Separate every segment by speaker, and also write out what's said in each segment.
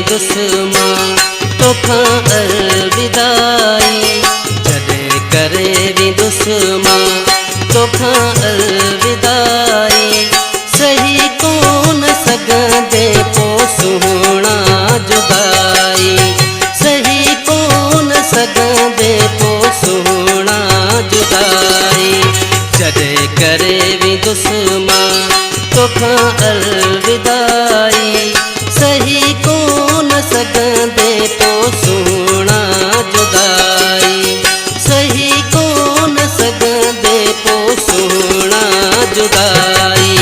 Speaker 1: दुश्मन तोखां अलविदाई। जॾहिं करे वी दुश्मन तोखां अलविदाई। सही कोन सघंदे पोइ सुहिणा जुदाई। सही कोन सघंदे पोइ सुहिणा जुदाई। जॾहिं करे वी दुश्मन तोखां अलविदाई। सही कोन सघंदे पोइ सुहिणा जुदाई। सही कोन सघंदे पोइ सुहिणा जुदाई।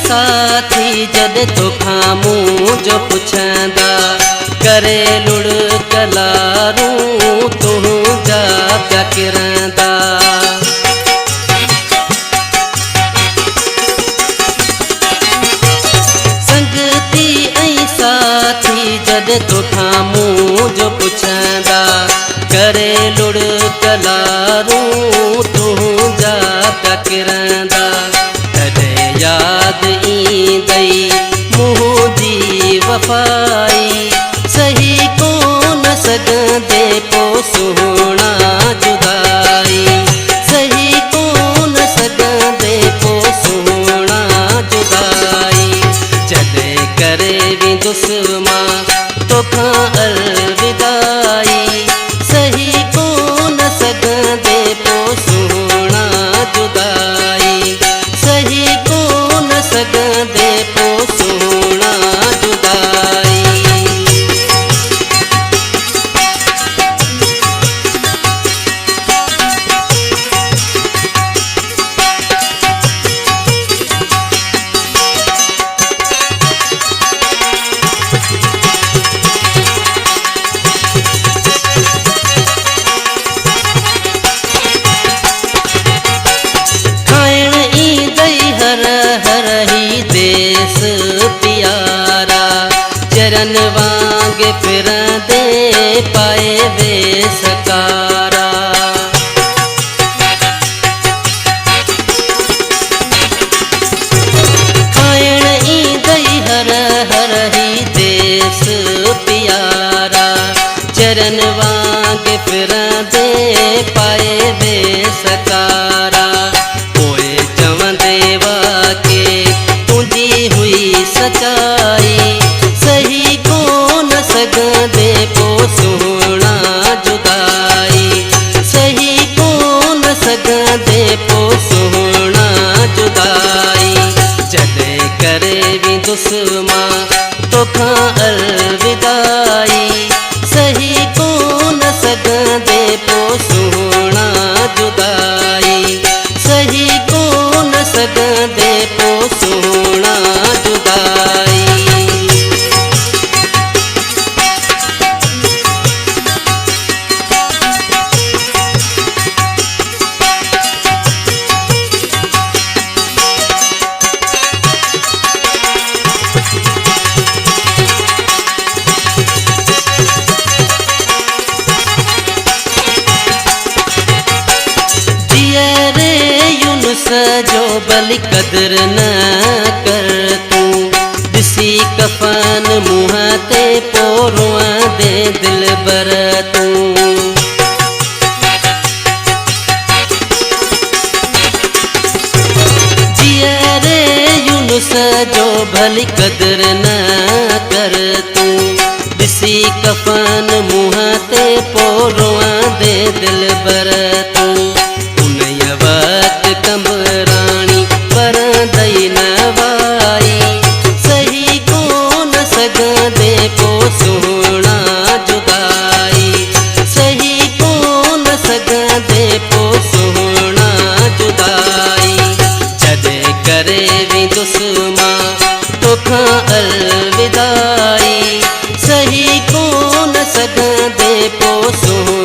Speaker 1: साथी जॾहिं तोखां मुंहिंजो पुछंदा करे लुड़कलारूं तुंहिंजा पिया किरंदा। संगती ऐं साथी जॾहिं तोखां मुंहिंजो पुछंदा करे लुड़कलारूं तुंहिंजा पिया किरंदा। याद ईंदई मुंहिंजी वफ़ाई। सही कोन सघंदे पोइ सुहिणा जुदाई। सही कोन सघंदे पोइ सुहिणा जुदाई। जॾहिं करे वी दुश्मन तोखां अलविदाई। सही कोन सघंदे पोइ सुहिणा जुदाई। सही कोन सघंदे पोइ सुहिणा जुदाई। हर ही देश प्यारा चरन वांग फिरंदे पाए वे सकारा। खाइण ईंदई हर ही देश प्यारा चरन वांग फिरंदे पाए वे सकारा। सचाई सही कोन सघंदे पोइ सुहिणा जुदाई। सही कोन सघंदे पोइ सुहिणा जुदाई। जॾहिं करे वी दुश्मन तोखां अलविदाई। सही कोन सघंदे पोइ सुहिणा जुदाई। सही कोन सघंदे पोइ सुहिणा जुदाई। जो भली कदर न कर तूं ॾिसी कफन मुंह ते पोइ रोअंदे दिल बर तूं। जीअरे यूनुस जो भली कदर न कर तूं ॾिसी कफन मुंह ते पोइ रोअंदे दिल बर तूं। कमराणी परंदई नवाई। सही कोन सघंदे पोइ सुहिणा जुदाई। सही कोन सघंदे पोइ सुहिणा जुदाई। जॾहिं करे वी दुश्मन तोखां अलविदाई। सही कोन सघंदे पोइ सुहिणा